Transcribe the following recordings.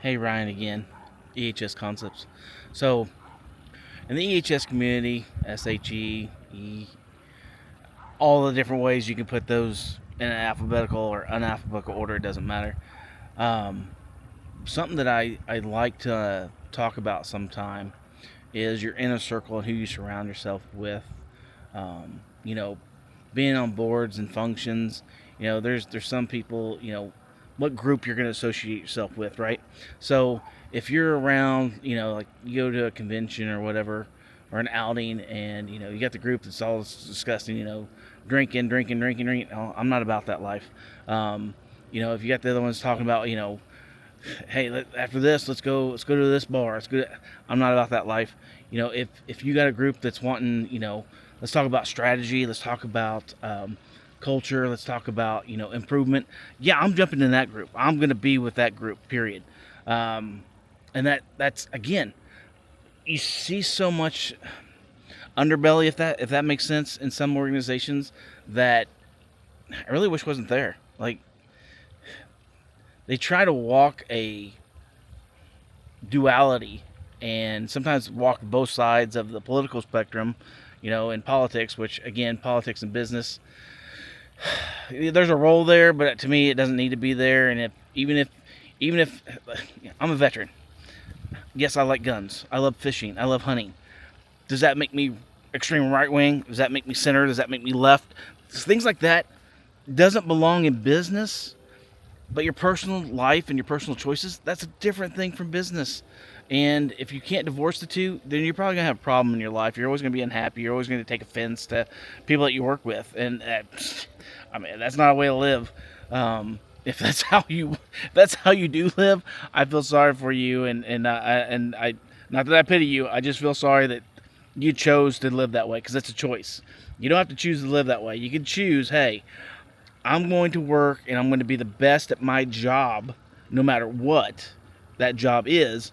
Hey, Ryan again, EHS Concepts. So, in the EHS community, SHE, all the different ways you can put those in an alphabetical or unalphabetical order, it doesn't matter. Um, Something that I like to talk about sometime is your inner circle and who you surround yourself with. Um, you know, Being on boards and functions. There's some people. What group you're going to associate yourself with, right? So if you're around, like you go to a convention or whatever, or an outing, and you got the group that's all disgusting, drinking. Oh, I'm not about that life. If you got the other ones talking about, hey, after this, let's go to this bar. I'm not about that life. If you got a group that's wanting, let's talk about strategy, let's talk about culture, let's talk about improvement. Yeah, I'm jumping in that group. I'm going to be with that group. Period. And that's again, you see so much underbelly, if that makes sense, in some organizations that I really wish wasn't there. Like, they try to walk a duality and sometimes walk both sides of the political spectrum, in politics, which again, politics and business, there's a role there, but to me, it doesn't need to be there. And even if I'm a veteran, yes, I like guns. I love fishing. I love hunting. Does that make me extreme right wing? Does that make me center? Does that make me left? Things like that doesn't belong in business. But your personal life and your personal choices, that's a different thing from business. And if you can't divorce the two, then you're probably going to have a problem in your life. You're always going to be unhappy. You're always going to take offense to people that you work with. And that's not a way to live. If that's how you do live, I feel sorry for you. And I not that I pity you. I just feel sorry that you chose to live that way, because it's a choice. You don't have to choose to live that way. You can choose, hey, I'm going to work and I'm going to be the best at my job, no matter what that job is.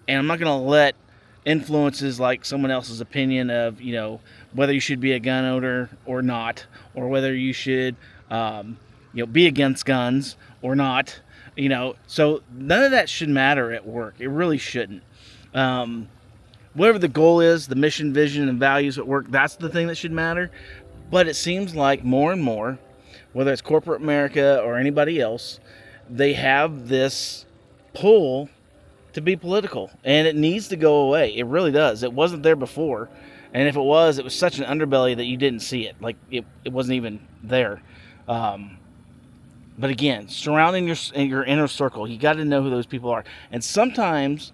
And I'm not going to let influences like someone else's opinion of, whether you should be a gun owner or not, or whether you should, be against guns or not. So none of that should matter at work. It really shouldn't. Whatever the goal is, the mission, vision, and values at work, that's the thing that should matter. But it seems like more and more, whether it's corporate America or anybody else, they have this pull to be political, and it needs to go away. It really does. It wasn't there before, and if it was such an underbelly that you didn't see it. Like, it wasn't even there. But again, surrounding your inner circle, you got to know who those people are. And sometimes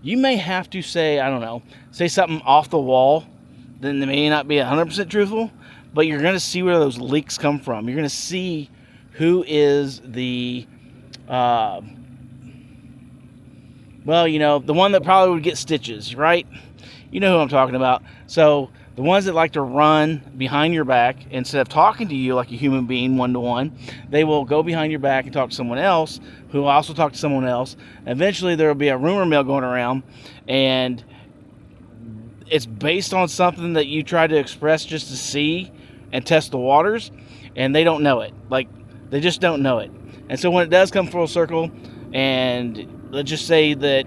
you may have to say something off the wall that may not be 100% truthful, but you're going to see where those leaks come from. You're going to see who is the, the one that probably would get stitches, right? You know who I'm talking about. So the ones that like to run behind your back, instead of talking to you like a human being one-to-one, they will go behind your back and talk to someone else who will also talk to someone else. Eventually there will be a rumor mill going around, and it's based on something that you try to express just to see and test the waters, and they don't know it. Like, they just don't know it. And so when it does come full circle, and let's just say that,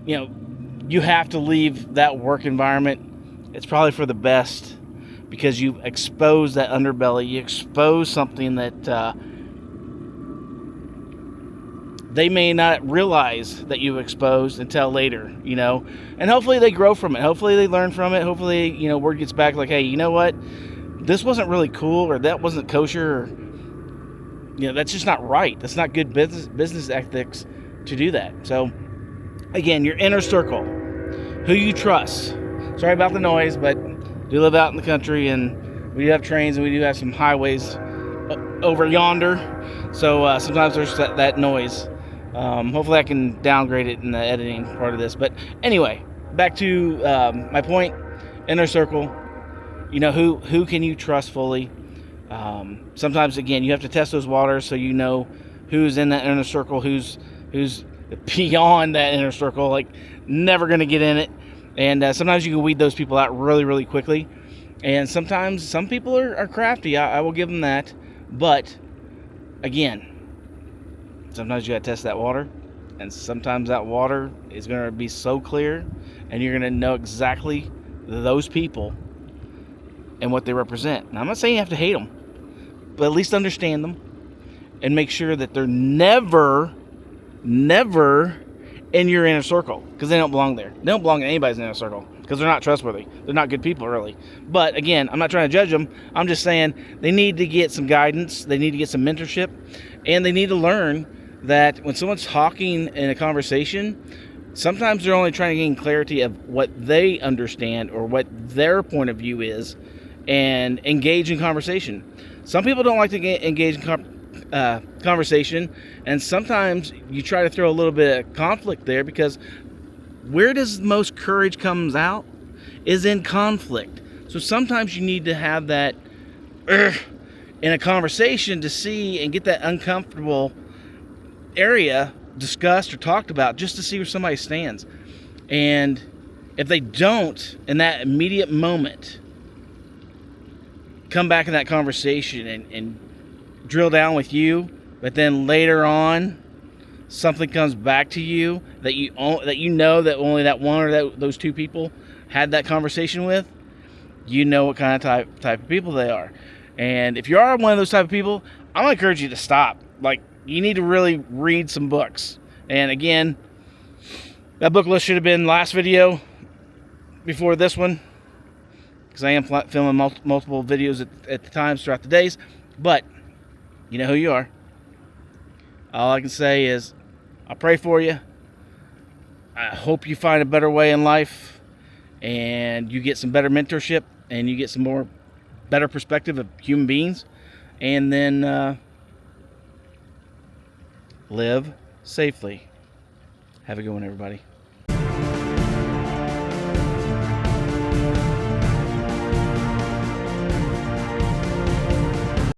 you have to leave that work environment, it's probably for the best, because you expose that underbelly. You expose something that they may not realize that you've exposed until later, and hopefully they grow from it. Hopefully they learn from it. Hopefully, word gets back like, hey, you know what? This wasn't really cool, or that wasn't kosher, or, that's just not right. That's not good business ethics to do that. So again, your inner circle, who you trust. Sorry about the noise, but do live out in the country, and we do have trains, and we do have some highways over yonder. So sometimes there's that noise. Hopefully I can downgrade it in the editing part of this. But anyway, back to my point, inner circle. Who can you trust fully? Sometimes, again, you have to test those waters so you know who's in that inner circle, who's beyond that inner circle, like never going to get in it. And sometimes you can weed those people out really, really quickly. And sometimes some people are crafty. I will give them that. But again, sometimes you got to test that water. and sometimes that water is going to be so clear, and you're going to know exactly those people and what they represent. Now, I'm not saying you have to hate them, but at least understand them and make sure that they're never in your inner circle, because they don't belong there. They don't belong in anybody's inner circle because they're not trustworthy. They're not good people, really. But again, I'm not trying to judge them. I'm just saying they need to get some guidance. They need to get some mentorship, and they need to learn that when someone's talking in a conversation, sometimes they're only trying to gain clarity of what they understand or what their point of view is, and engage in conversation. Some people don't like to engage in conversation, and sometimes you try to throw a little bit of conflict there, because where does most courage comes out is in conflict. So sometimes you need to have that in a conversation to see and get that uncomfortable area discussed or talked about, just to see where somebody stands. And if they don't, in that immediate moment, come back in that conversation and drill down with you, but then later on something comes back to you that you know that only that one or those two people had that conversation with, you know what kind of type of people they are. And if you are one of those type of people, I'm gonna encourage you to stop. Like, you need to really read some books. And again, that book list should have been last video before this one, because I am filming multiple videos at the times throughout the days. But you know who you are. All I can say is I pray for you. I hope you find a better way in life, and you get some better mentorship, and you get some more better perspective of human beings, and then live safely. Have a good one, everybody.